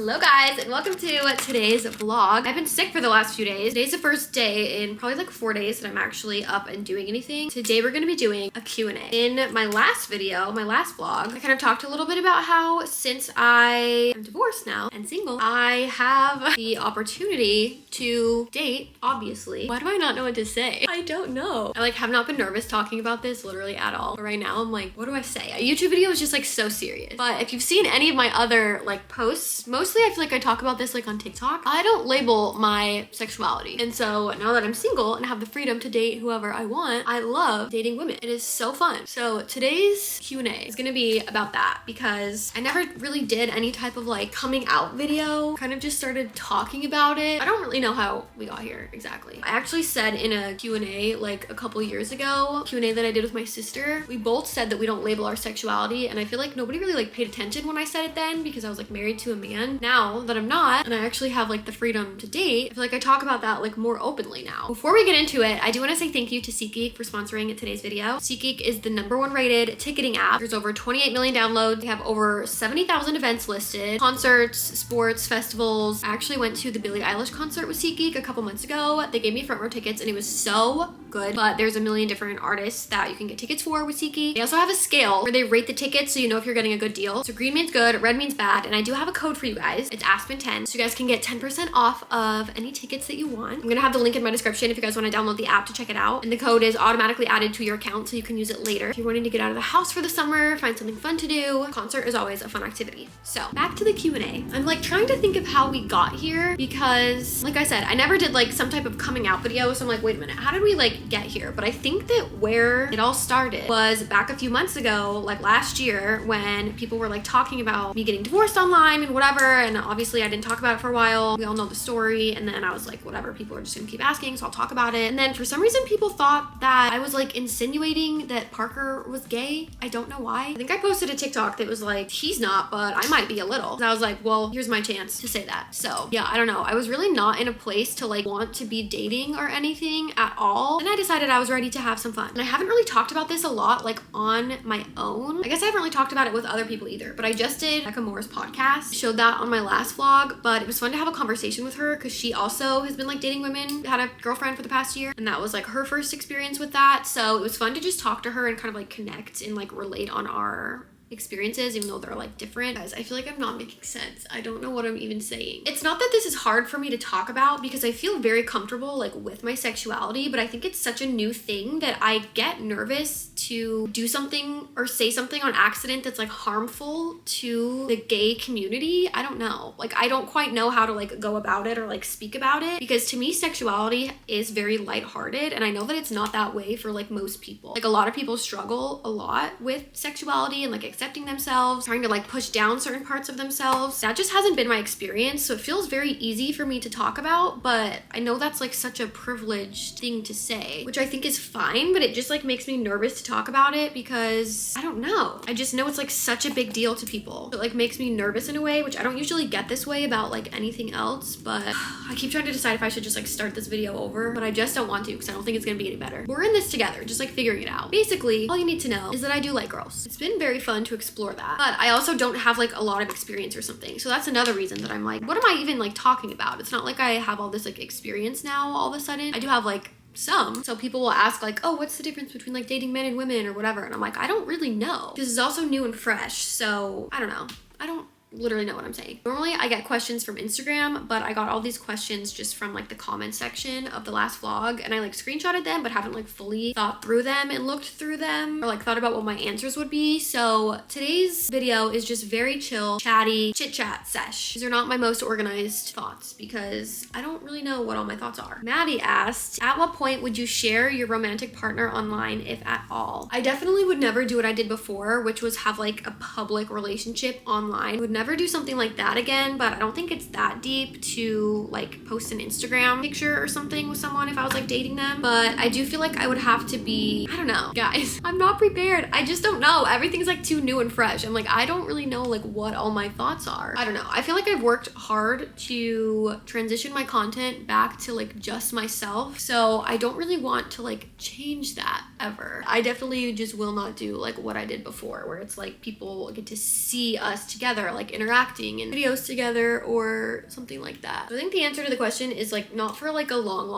Hello guys, and welcome to today's vlog. I've been sick for the last few days. Today's the first day in probably like 4 days that I'm actually up and doing anything. Today we're going to be doing a Q&A. In my last video, my last vlog, I kind of talked a little bit about how since I am divorced now and single, I have the opportunity to date, obviously. Why do I not know what to say? I don't know. I have not been nervous talking about this literally at all. But right now I'm like, what do I say? A YouTube video is just like so serious. But if you've seen any of my other like posts, mostly I feel like I talk about this like on TikTok. I don't label my sexuality. And so now that I'm single and have the freedom to date whoever I want, I love dating women. It is so fun. So today's Q&A is gonna be about that because I never really did any type of like coming out video. Kind of just started talking about it. I don't really know how we got here exactly. I actually said in a Q&A like a couple years ago, Q&A that I did with my sister, we both said that we don't label our sexuality, and I feel like nobody really like paid attention when I said it then because I was like married to a man. Now that I'm not and I actually have like the freedom to date, I feel like I talk about that like more openly now. Before we get into it, I do want to say thank you to SeatGeek for sponsoring today's video. SeatGeek is the #1 rated ticketing app. There's over 28 million downloads. They have over 70,000 events listed, concerts, sports, festivals. I actually went to the Billie Eilish concert with SeatGeek a couple months ago. They gave me front row tickets and it was so good, but there's a million different artists that you can get tickets for with SeatGeek. They also have a scale where they rate the tickets so you know if you're getting a good deal. So green means good, red means bad, and I do have a code for you guys. It's Aspyn10, so you guys can get 10% off of any tickets that you want. I'm gonna have the link in my description if you guys want to download the app to check it out, and the code is automatically added to your account so you can use it later if you're wanting to get out of the house for the summer, find something fun to do. Concert is always a fun activity. So back to the Q&A. I'm like trying to think of how we got here because like I said, I never did like some type of coming out video, so I'm like, wait a minute, how did we like get here? But I think that where it all started was back a few months ago, like last year, when people were like talking about me getting divorced online and whatever, and obviously I didn't talk about it for a while. We all know the story, and then I was like, whatever, people are just gonna keep asking, so I'll talk about it. And then for some reason people thought that I was like insinuating that Parker was gay. I don't know why. I think I posted a TikTok that was like, he's not, but I might be a little. And I was like, well, here's my chance to say that. So yeah, I don't know. I was really not in a place to like want to be dating or anything at all. And I decided I was ready to have some fun. And I haven't really talked about this a lot like on my own. I guess I haven't really talked about it with other people either, but I just did Becca Moore's podcast, showed that on my last vlog, but it was fun to have a conversation with her because she also has been like dating women, had a girlfriend for the past year, and that was like her first experience with that. So it was fun to just talk to her and kind of like connect and like relate on our experiences, even though they're like different. Guys, I feel like I'm not making sense. I don't know what I'm even saying. It's not that this is hard for me to talk about because I feel very comfortable like with my sexuality, but I think it's such a new thing that I get nervous to do something or say something on accident that's like harmful to the gay community. I don't know. Like I don't quite know how to like go about it or like speak about it because to me sexuality is very lighthearted, and I know that it's not that way for like most people. Like a lot of people struggle a lot with sexuality and like accepting themselves, trying to like push down certain parts of themselves. That just hasn't been my experience, so it feels very easy for me to talk about, but I know that's like such a privileged thing to say, which I think is fine, but it just like makes me nervous to talk about it because I don't know. I just know it's like such a big deal to people. It like makes me nervous in a way, which I don't usually get this way about like anything else, but I keep trying to decide if I should just like start this video over, but I just don't want to because I don't think it's gonna be any better. We're in this together, just like figuring it out. Basically, all you need to know is that I do like girls. It's been very fun to explore that, but I also don't have like a lot of experience or something, so that's another reason that I'm like, what am I even like talking about? It's not like I have all this like experience now all of a sudden. I do have like some, so people will ask like, oh, what's the difference between like dating men and women or whatever, and I'm like, I don't really know. This is also new and fresh, so I don't know. I don't literally know what I'm saying. Normally I get questions from Instagram, but I got all these questions just from like the comment section of the last vlog, and I like screenshotted them but haven't like fully thought through them and looked through them or like thought about what my answers would be. So today's video is just very chill, chatty, chit chat sesh. These are not my most organized thoughts because I don't really know what all my thoughts are. Maddie asked, at what point would you share your romantic partner online, if at all? I definitely would never do what I did before, which was have like a public relationship online. Would never do something like that again, but I don't think it's that deep to like post an Instagram picture or something with someone if I was like dating them. But I do feel like I would have to be, I don't know, guys, I'm not prepared. I just don't know. Everything's like too new and fresh. I'm like, I don't really know like what all my thoughts are. I don't know. I feel like I've worked hard to transition my content back to like just myself. So I don't really want to like change that. ever. I definitely just will not do like what I did before, where it's like people get to see us together, like interacting in videos together or something like that. So I think the answer to the question is like not for like a long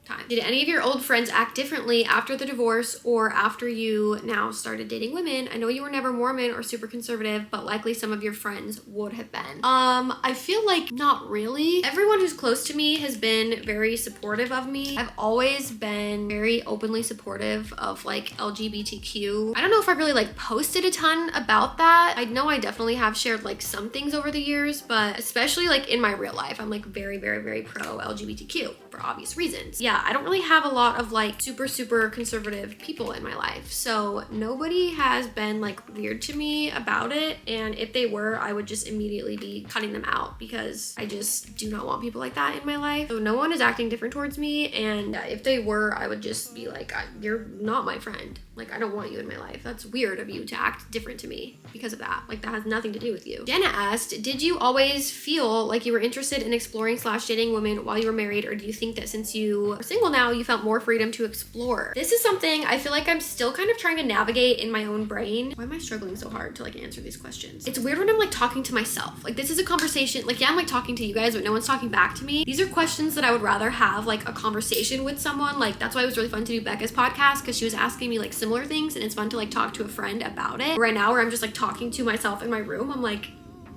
time. Did any of your old friends act differently after the divorce or after you now started dating women? I know you were never Mormon or super conservative, but likely some of your friends would have been. I feel like not really. Everyone who's close to me has been very supportive of me. I've always been very openly supportive of like LGBTQ. I don't know if I really like posted a ton about that. I know I definitely have shared like some things over the years, but especially like in my real life, I'm like very pro LGBTQ for obvious reasons. Yeah, I don't really have a lot of like super conservative people in my life. So nobody has been like weird to me about it. And if they were, I would just immediately be cutting them out because I just do not want people like that in my life. So no one is acting different towards me. And if they were, I would just be like, you're not my friend. Like, I don't want you in my life. That's weird of you to act different to me because of that. Like, that has nothing to do with you. Jenna asked, did you always feel like you were interested in exploring / dating women while you were married? Or do you think that since you are single now, you felt more freedom to explore? This is something I feel like I'm still kind of trying to navigate in my own brain. Why am I struggling so hard to like answer these questions? It's weird when I'm like talking to myself. Like, this is a conversation. Like, yeah, I'm like talking to you guys, but no one's talking back to me. These are questions that I would rather have like a conversation with someone. Like, that's why it was really fun to do Becca's podcast, because she was asking me like similar things, and it's fun to like talk to a friend about it. Right now, where I'm just like talking to myself in my room, I'm like,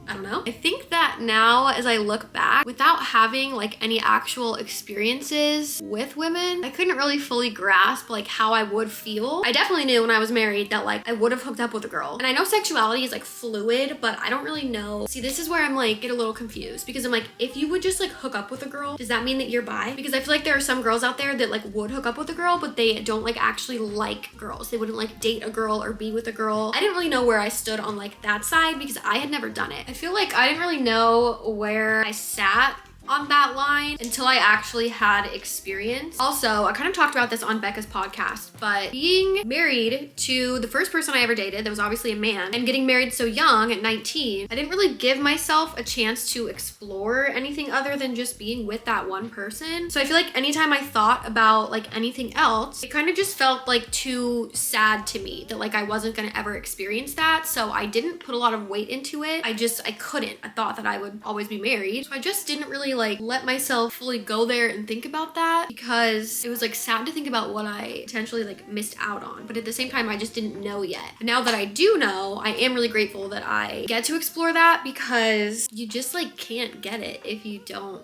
I don't know. I think that now as I look back, without having like any actual experiences with women, I couldn't really fully grasp like how I would feel. I definitely knew when I was married that like I would have hooked up with a girl. And I know sexuality is like fluid, but I don't really know. See, this is where I'm like get a little confused, because I'm like, if you would just like hook up with a girl, does that mean that you're bi? Because I feel like there are some girls out there that like would hook up with a girl, but they don't like actually like girls. They wouldn't like date a girl or be with a girl. I didn't really know where I stood on like that side because I had never done it. I feel like I didn't really know where I sat on that line until I actually had experience. Also, I kind of talked about this on Becca's podcast, but being married to the first person I ever dated that was obviously a man, and getting married so young at 19, I didn't really give myself a chance to explore anything other than just being with that one person. So I feel like anytime I thought about like anything else, it kind of just felt like too sad to me that like I wasn't gonna ever experience that. So I didn't put a lot of weight into it. I couldn't. I thought that I would always be married. So I just didn't really like let myself fully go there and think about that, because it was like sad to think about what I potentially like missed out on. But at the same time, I just didn't know yet. But now that I do know, I am really grateful that I get to explore that, because you just like can't get it if you don't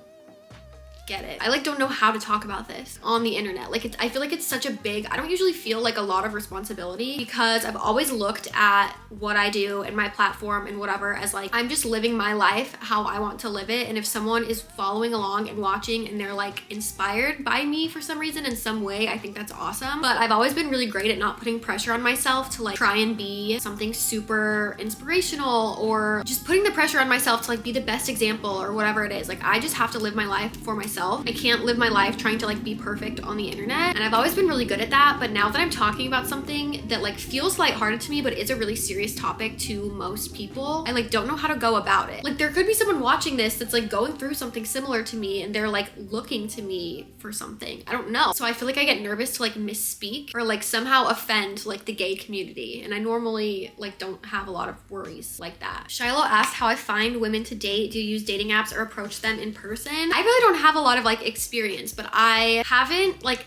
get it. I like don't know how to talk about this on the internet. Like I feel like it's such a big, I don't usually feel like a lot of responsibility, because I've always looked at what I do and my platform and whatever as like, I'm just living my life how I want to live it. And if someone is following along and watching and they're like inspired by me for some reason in some way, I think that's awesome. But I've always been really great at not putting pressure on myself to like try and be something super inspirational, or just putting the pressure on myself to like be the best example or whatever it is. Like I just have to live my life for myself. I can't live my life trying to like be perfect on the internet. And I've always been really good at that. But now that I'm talking about something that like feels lighthearted to me, but is a really serious topic to most people, I like don't know how to go about it. Like there could be someone watching this that's like going through something similar to me, and they're like looking to me for something. I don't know. So I feel like I get nervous to like misspeak or like somehow offend like the gay community. And I normally like don't have a lot of worries like that. Shiloh asked how I find women to date. Do you use dating apps or approach them in person? I really don't have a lot of like experience, but I haven't like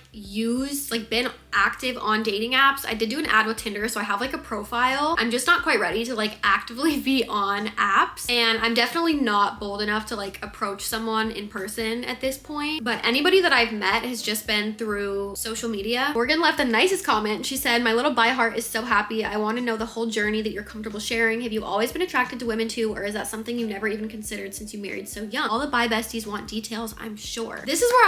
been active on dating apps. I did do an ad with Tinder, so I have like a profile. I'm just not quite ready to like actively be on apps, and I'm definitely not bold enough to like approach someone in person at this point. But anybody that I've met has just been through social media. Morgan left the nicest comment. She said, my little bi heart is so happy. I want to know the whole journey that you're comfortable sharing. Have you always been attracted to women too, or is that something you never even considered since you married so young? All the bi besties want details, I'm sure. This is where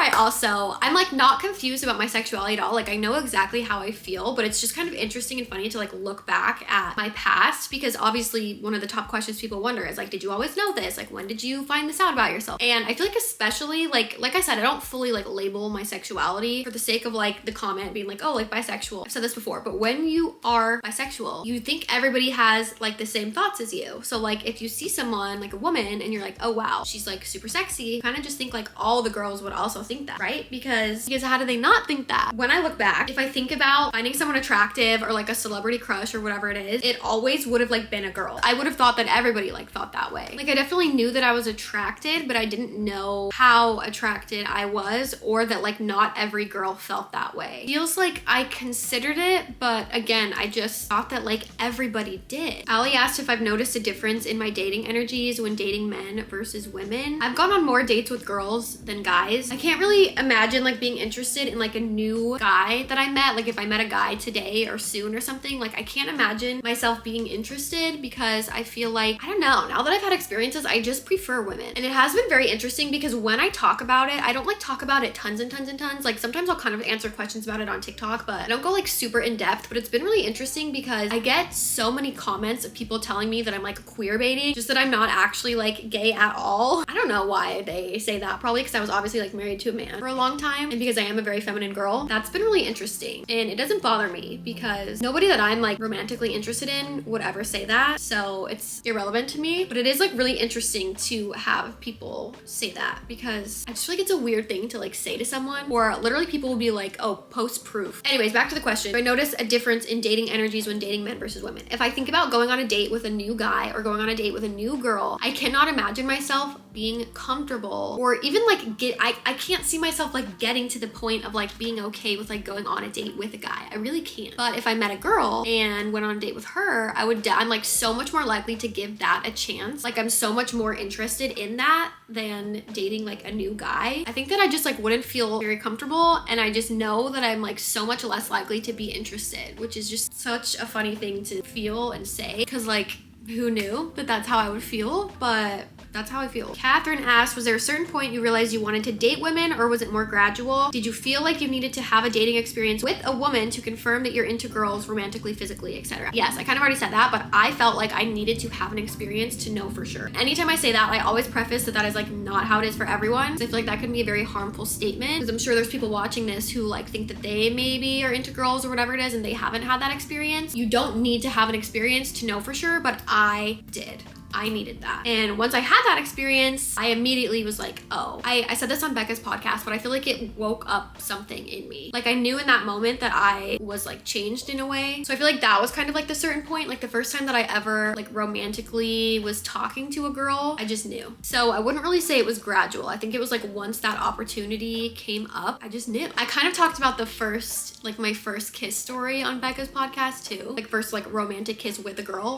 I'm like not confused about my sexuality at all. Like I know exactly how I feel, but it's just kind of interesting and funny to like look back at my past, because obviously one of the top questions people wonder is like, did you always know this? Like when did you find this out about yourself? And I feel like especially like I said, I don't fully like label my sexuality for the sake of like the comment being like, oh, like bisexual. I've said this before, but when you are bisexual, you think everybody has like the same thoughts as you. So like if you see someone like a woman and you're like, oh wow, she's like super sexy, you kind of just think like all the girls would also think that, right? Because how do they not think that? When I look back, if I think about finding someone attractive or like a celebrity crush or whatever it is, it always would have like been a girl. I would have thought that everybody like thought that way. Like I definitely knew that I was attracted, but I didn't know how attracted I was, or that like not every girl felt that way. Feels like I considered it, but again, I just thought that like everybody did. Ali asked if I've noticed a difference in my dating energies when dating men versus women. I've gone on more dates with girls than guys. I can't really imagine like being interested in like a new guy that I met. Like if I met a guy today or soon or something, like I can't imagine myself being interested, because I feel like, I don't know, now that I've had experiences, I just prefer women. And it has been very interesting because when I talk about it, I don't like talk about it tons and tons and tons. Like sometimes I'll kind of answer questions about it on TikTok, but I don't go like super in depth. But it's been really interesting because I get so many comments of people telling me that I'm like queer baiting, just that I'm not actually like gay at all. I don't know why they say that, probably because I was obviously like married to a man for a long time, and because I am a very feminine girl. That's been really interesting, and it doesn't bother me because nobody that I'm like romantically interested in would ever say that, so it's irrelevant to me. But it is like really interesting to have people say that, because I just feel like it's a weird thing to like say to someone, or literally people will be like, oh, post proof. Anyways, back to the question. Do I notice a difference in dating energies when dating men versus women? If I think about going on a date with a new guy or going on a date with a new girl, I cannot imagine myself being comfortable, or even like I can't see myself like getting to the point of like being okay with like going on a date with a guy. I really can't. But if I met a girl and went on a date with her, I'm like so much more likely to give that a chance. Like I'm so much more interested in that than dating like a new guy. I think that I just like wouldn't feel very comfortable, and I just know that I'm like so much less likely to be interested, which is just such a funny thing to feel and say, because like who knew that that's how I would feel? But that's how I feel. Catherine asked, was there a certain point you realized you wanted to date women, or was it more gradual? Did you feel like you needed to have a dating experience with a woman to confirm that you're into girls romantically, physically, etc.? Yes, I kind of already said that, but I felt like I needed to have an experience to know for sure. Anytime I say that, I always preface that that is like not how it is for everyone. So I feel like that can be a very harmful statement, because I'm sure there's people watching this who like think that they maybe are into girls or whatever it is, and they haven't had that experience. You don't need to have an experience to know for sure, but I did. I needed that. And once I had that experience, I immediately was like, oh, I said this on Becca's podcast, but I feel like it woke up something in me. Like I knew in that moment that I was like changed in a way. So I feel like that was kind of like the certain point, like the first time that I ever like romantically was talking to a girl, I just knew. So I wouldn't really say it was gradual. I think it was like once that opportunity came up, I just knew. I kind of talked about the first, like my first kiss story on Becca's podcast too. Like first like romantic kiss with a girl.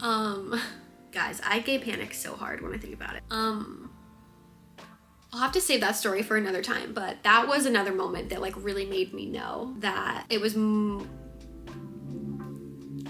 Guys, I gay panic so hard when I think about it. I'll have to save that story for another time, but that was another moment that like really made me know that it was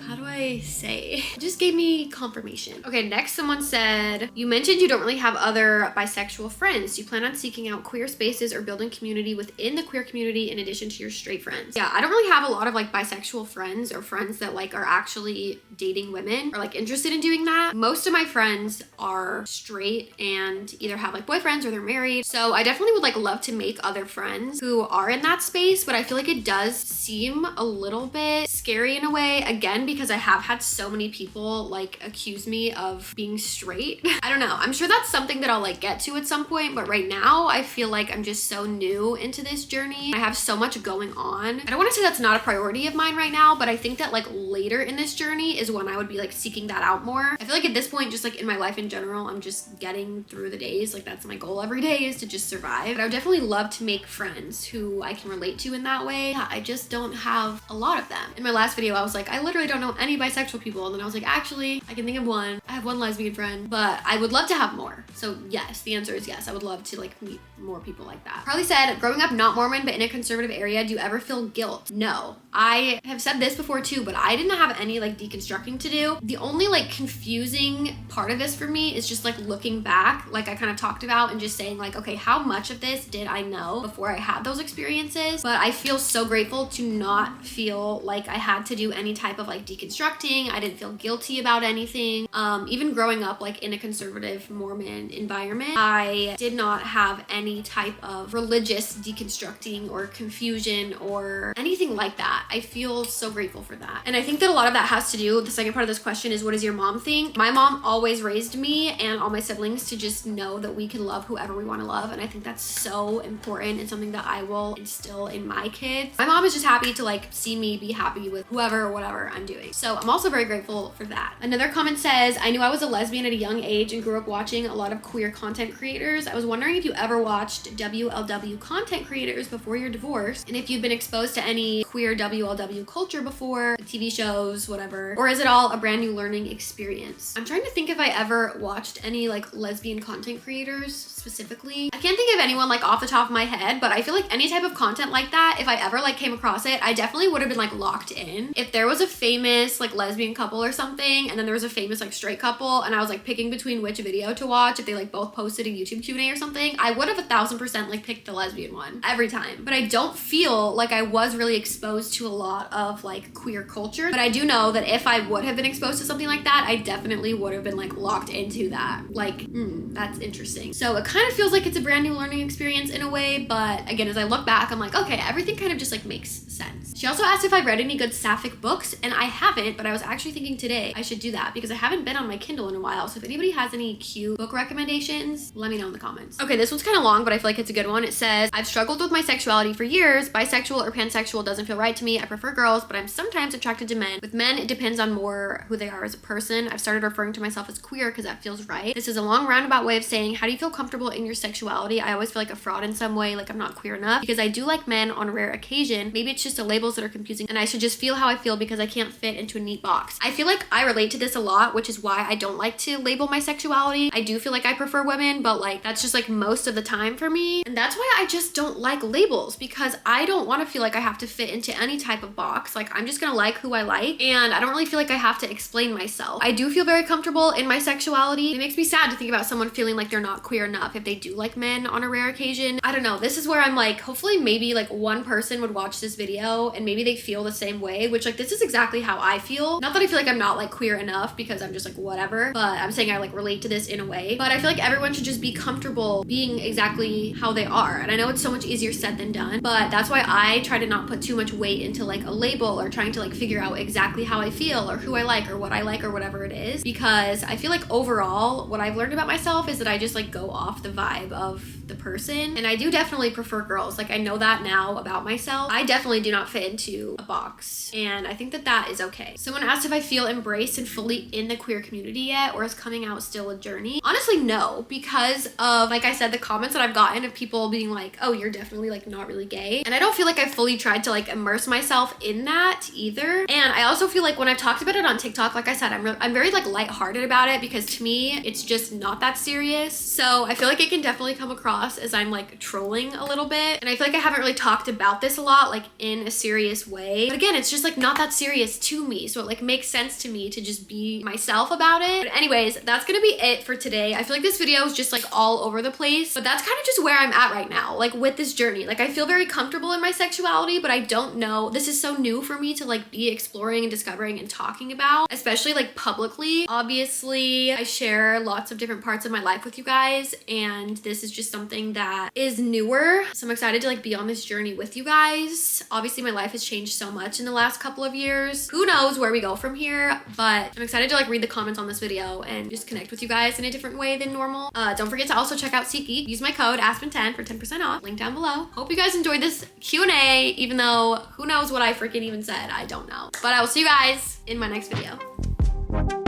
how do I say? It just gave me confirmation. Okay, next someone said, you mentioned you don't really have other bisexual friends. Do you plan on seeking out queer spaces or building community within the queer community in addition to your straight friends? Yeah, I don't really have a lot of like bisexual friends or friends that like are actually dating women or like interested in doing that. Most of my friends are straight and either have like boyfriends or they're married. So I definitely would like love to make other friends who are in that space, but I feel like it does seem a little bit scary in a way, again, because I have had so many people like accuse me of being straight. I don't know. I'm sure that's something that I'll like get to at some point, but right now I feel like I'm just so new into this journey. I have so much going on. I don't want to say that's not a priority of mine right now, but I think that like later in this journey is when I would be like seeking that out more. I feel like at this point, just like in my life in general, I'm just getting through the days. Like that's my goal every day, is to just survive. But I would definitely love to make friends who I can relate to in that way. Yeah, I just don't have a lot of them. In my last video, I was like, I literally don't know any bisexual people, and then I was like, actually I can think of one. I have one lesbian friend, but I would love to have more. So yes, the answer is yes. I would love to like meet more people like that. Carly said, growing up not Mormon but in a conservative area, do you ever feel guilt? No. I have said this before too, but I didn't have any like deconstructing to do. The only like confusing part of this for me is just like looking back, like I kind of talked about, and just saying like, okay, how much of this did I know before I had those experiences? But I feel so grateful to not feel like I had to do any type of like deconstruction deconstructing. I didn't feel guilty about anything. Even growing up like in a conservative Mormon environment, I did not have any type of religious deconstructing or confusion or anything like that. I feel so grateful for that. And I think that a lot of that has to do, the second part of this question is, what does your mom think? My mom always raised me and all my siblings to just know that we can love whoever we want to love. And I think that's so important and something that I will instill in my kids. My mom is just happy to like see me be happy with whoever or whatever I'm doing. So I'm also very grateful for that. Another comment says, I knew I was a lesbian at a young age and grew up watching a lot of queer content creators. I was wondering if you ever watched WLW content creators before your divorce, and if you've been exposed to any queer WLW culture before, TV shows, whatever, or is it all a brand new learning experience? I'm trying to think if I ever watched any like lesbian content creators specifically. I can't think of anyone like off the top of my head, but I feel like any type of content like that, if I ever like came across it, I definitely would have been like locked in. If there was a famous like lesbian couple or something, and then there was a famous like straight couple, and I was like picking between which video to watch, if they like both posted a YouTube Q&A or something, I would have 1000% like picked the lesbian one every time. But I don't feel like I was really exposed to a lot of like queer culture. But I do know that if I would have been exposed to something like that, I definitely would have been like locked into that. Like, that's interesting. So it kind of feels like it's a brand new learning experience in a way, but again, as I look back, I'm like, okay, everything kind of just like makes sense. She also asked if I've read any good sapphic books, and I haven't, but I was actually thinking today I should do that because I haven't been on my Kindle in a while. So if anybody has any cute book recommendations, let me know in the comments. Okay, this one's kind of long, but I feel like it's a good one. It says, I've struggled with my sexuality for years. Bisexual or pansexual doesn't feel right to me. I prefer girls, but I'm sometimes attracted to men. With men, it depends on more who they are as a person. I've started referring to myself as queer because that feels right. This is a long roundabout way of saying, how do you feel comfortable in your sexuality? I always feel like a fraud in some way, like I'm not queer enough because I do like men on a rare occasion. Maybe it's just the labels that are confusing and I should just feel how I feel because I can't fit into a neat box. I feel like I relate to this a lot, which is why I don't like to label my sexuality. I do feel like I prefer women, but like that's just like most of the time for me. And that's why I just don't like labels, because I don't want to feel like I have to fit into any type of box. Like I'm just gonna like who I like, and I don't really feel like I have to explain myself. I do feel very comfortable in my sexuality. It makes me sad to think about someone feeling like they're not queer enough if they do like men on a rare occasion. I don't know. This is where I'm like, hopefully maybe like one person would watch this video and maybe they feel the same way, which like this is exactly how I feel. Not that I feel like I'm not like queer enough because I'm just like whatever, but I'm saying I like relate to this in a way. But I feel like everyone should just be comfortable being exactly how they are. And I know it's so much easier said than done, but that's why I try to not put too much weight into like a label or trying to like figure out exactly how I feel or who I like or what I like or whatever it is, because I feel like overall what I've learned about myself is that I just like go off the vibe of the person. And I do definitely prefer girls. Like I know that now about myself. I definitely do not fit into a box, and I think that that is okay. Someone asked if I feel embraced and fully in the queer community yet, or is coming out still a journey? Honestly, no, because of, like I said, the comments that I've gotten of people being like, oh, you're definitely like not really gay. And I don't feel like I've fully tried to like immerse myself in that either. And I also feel like when I've talked about it on TikTok, like I said, I'm very like lighthearted about it because to me, it's just not that serious. So I feel like it can definitely come across as I'm like trolling a little bit. And I feel like I haven't really talked about this a lot, like in a serious way. But again, it's just like not that serious to me. So it like makes sense to me to just be myself about it. But anyways, that's gonna be it for today. I feel like this video is just like all over the place, but that's kind of just where I'm at right now, like with this journey. Like I feel very comfortable in my sexuality, but I don't know, this is so new for me to like be exploring and discovering and talking about, especially like publicly. Obviously, I share lots of different parts of my life with you guys, and this is just something that is newer. So I'm excited to like be on this journey with you guys. Obviously, my life has changed so much in the last couple of years. Who knows where we go from here, but I'm excited to like read the comments on this video and just connect with you guys in a different way than normal. Don't forget to also check out SeatGeek. Use my code Aspyn10 for 10% off. Link down below. Hope you guys enjoyed this Q&A, even though who knows what I freaking even said. I don't know. But I will see you guys in my next video.